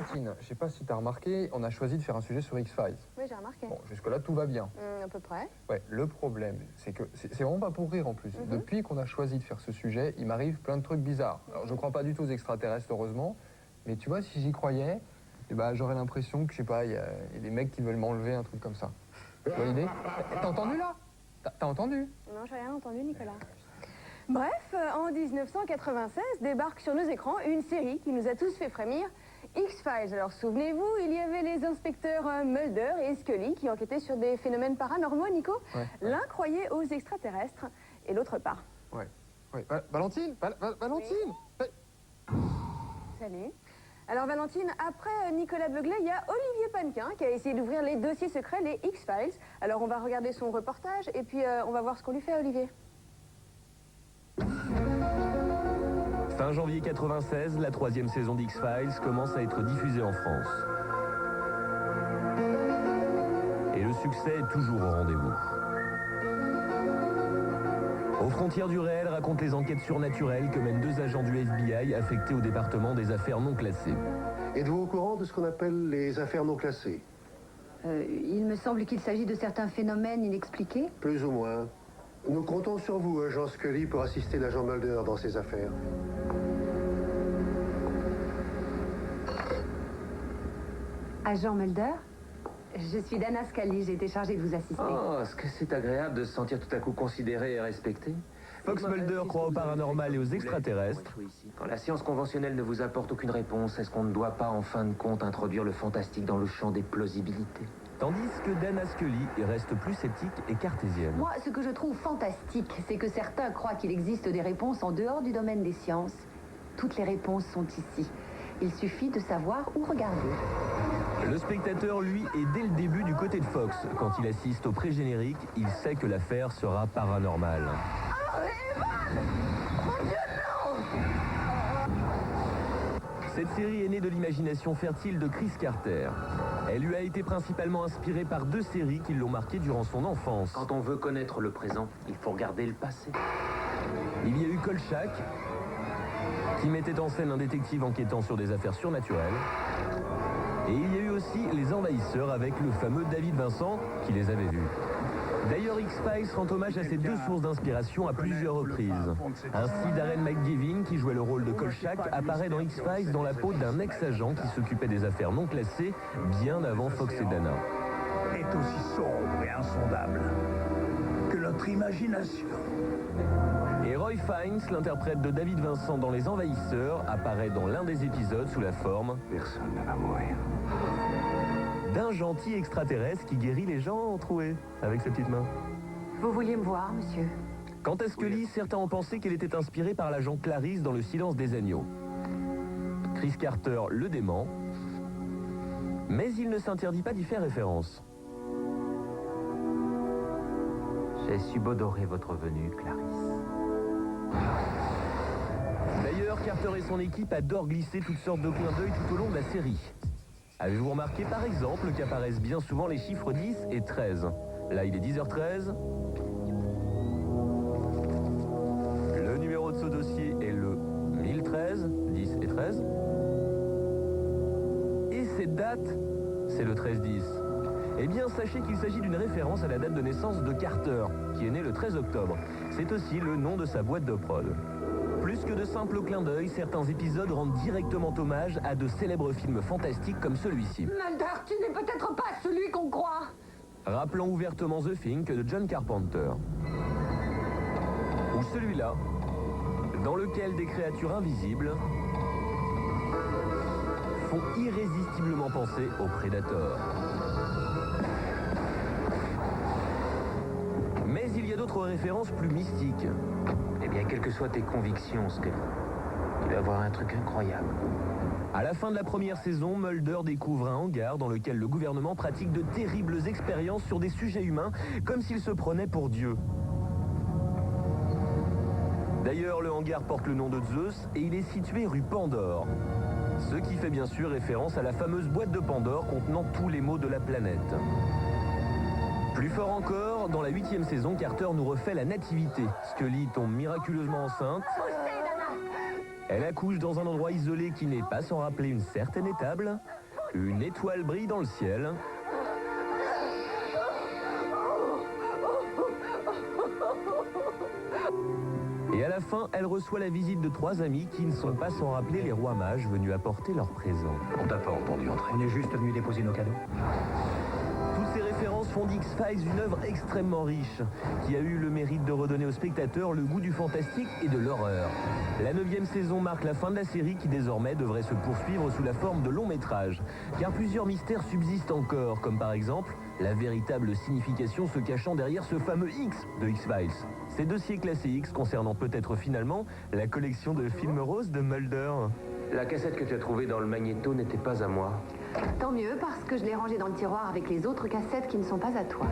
Valentine, je sais pas si tu as remarqué, on a choisi de faire un sujet sur X-Files. Oui, j'ai remarqué. Bon, jusque-là, tout va bien. À peu près. Ouais, le problème, c'est que c'est vraiment pas pour rire en plus. Depuis qu'on a choisi de faire ce sujet, il m'arrive plein de trucs bizarres. Alors, je crois pas du tout aux extraterrestres, heureusement, mais tu vois, si j'y croyais, eh ben, j'aurais l'impression que, je sais pas, il y a des mecs qui veulent m'enlever, un truc comme ça. Tu vois l'idée? T'as entendu là? T'as entendu? Non, j'ai rien entendu, Nicolas. Bref, en 1996, débarque sur nos écrans une série qui nous a tous fait frémir, X-Files. Alors souvenez-vous, il y avait les inspecteurs Mulder et Scully qui enquêtaient sur des phénomènes paranormaux, Nico. Ouais. L'un croyait aux extraterrestres et l'autre pas. Ouais. Valentine, Valentine. Salut. Alors Valentine, après Nicolas Beuglet, il y a Olivier Panequin qui a essayé d'ouvrir les dossiers secrets, les X-Files. Alors on va regarder son reportage et puis on va voir ce qu'on lui fait, Olivier. Fin janvier 96, la 3e saison d'X-Files commence à être diffusée en France. Et le succès est toujours au rendez-vous. Aux frontières du réel racontent les enquêtes surnaturelles que mènent 2 agents du FBI affectés au département des affaires non classées. Êtes-vous au courant de ce qu'on appelle les affaires non classées? Il me semble qu'il s'agit de certains phénomènes inexpliqués. Plus ou moins. Nous comptons sur vous, agent Scully, pour assister l'agent Mulder dans ces affaires. Agent Mulder, je suis Dana Scully, j'ai été chargée de vous assister. Oh, est-ce que c'est agréable de se sentir tout à coup considéré et respecté? Fox Mulder croit au paranormal et aux extraterrestres. Quand la science conventionnelle ne vous apporte aucune réponse, est-ce qu'on ne doit pas, en fin de compte, introduire le fantastique dans le champ des plausibilités? Tandis que Dana Scully reste plus sceptique et cartésienne. Moi, ce que je trouve fantastique, c'est que certains croient qu'il existe des réponses en dehors du domaine des sciences. Toutes les réponses sont ici. Il suffit de savoir où regarder. Le spectateur, lui, est dès le début du côté de Fox. Quand il assiste au pré-générique, il sait que l'affaire sera paranormale. Cette série est née de l'imagination fertile de Chris Carter. Elle lui a été principalement inspirée par 2 séries qui l'ont marqué durant son enfance. Quand on veut connaître le présent, il faut regarder le passé. Il y a eu Kolchak, qui mettait en scène un détective enquêtant sur des affaires surnaturelles. Et il y a eu aussi Les Envahisseurs avec le fameux David Vincent qui les avait vus. D'ailleurs, X-Files rend hommage à ces 2 sources d'inspiration à plusieurs reprises. Ainsi, Darren McGavin, qui jouait le rôle de Kolchak, apparaît dans X-Files dans la peau d'un ex-agent qui s'occupait des affaires non classées bien avant Fox et Dana. Est aussi sombre et insondable que notre imagination. Et Roy Fiennes, l'interprète de David Vincent dans Les Envahisseurs, apparaît dans l'un des épisodes sous la forme Personne ne va mourir. d'un gentil extraterrestre qui guérit les gens troués avec ses petites mains. Vous vouliez me voir, monsieur? Quant à Scully, certains ont pensé qu'elle était inspirée par l'agent Clarisse dans Le Silence des agneaux. Chris Carter le dément, mais il ne s'interdit pas d'y faire référence. J'ai subodoré votre venue, Clarisse. D'ailleurs, Carter et son équipe adorent glisser toutes sortes de clins d'œil tout au long de la série. Avez-vous remarqué par exemple qu'apparaissent bien souvent les chiffres 10 et 13? Là, il est 10h13. Le numéro de ce dossier est le 1013, 10 et 13. Et cette date, c'est le 13-10. Eh bien, sachez qu'il s'agit d'une référence à la date de naissance de Carter, qui est né le 13 octobre. C'est aussi le nom de sa boîte de prod. Plus que de simples clins d'œil, certains épisodes rendent directement hommage à de célèbres films fantastiques comme celui-ci. Mulder, tu n'es peut-être pas celui qu'on croit. Rappelant ouvertement The Thing de John Carpenter. Ou celui-là, dans lequel des créatures invisibles font irrésistiblement penser au Predator. Mais il y a d'autres références plus mystiques. Eh bien, quelles que soient tes convictions, Scully, il doit y avoir un truc incroyable. À la fin de la première saison, Mulder découvre un hangar dans lequel le gouvernement pratique de terribles expériences sur des sujets humains, comme s'il se prenait pour Dieu. D'ailleurs, le hangar porte le nom de Zeus et il est situé rue Pandore. Ce qui fait bien sûr référence à la fameuse boîte de Pandore contenant tous les maux de la planète. Plus fort encore, dans la 8e saison, Carter nous refait la nativité. Scully tombe miraculeusement enceinte. Elle accouche dans un endroit isolé qui n'est pas sans rappeler une certaine étable. Une étoile brille dans le ciel. Et à la fin, elle reçoit la visite de 3 amis qui ne sont pas sans rappeler les rois mages venus apporter leurs présents. On t'a pas entendu entrer. On est juste venu déposer nos cadeaux. Toutes ces références font d'X-Files une œuvre extrêmement riche, qui a eu le mérite de redonner aux spectateurs le goût du fantastique et de l'horreur. La 9e saison marque la fin de la série qui désormais devrait se poursuivre sous la forme de longs métrages, car plusieurs mystères subsistent encore, comme par exemple la véritable signification se cachant derrière ce fameux X de X-Files. Ces dossiers classés X concernant peut-être finalement la collection de films roses de Mulder. La cassette que tu as trouvée dans le magnéto n'était pas à moi. Tant mieux, parce que je l'ai rangée dans le tiroir avec les autres cassettes qui ne sont pas à toi.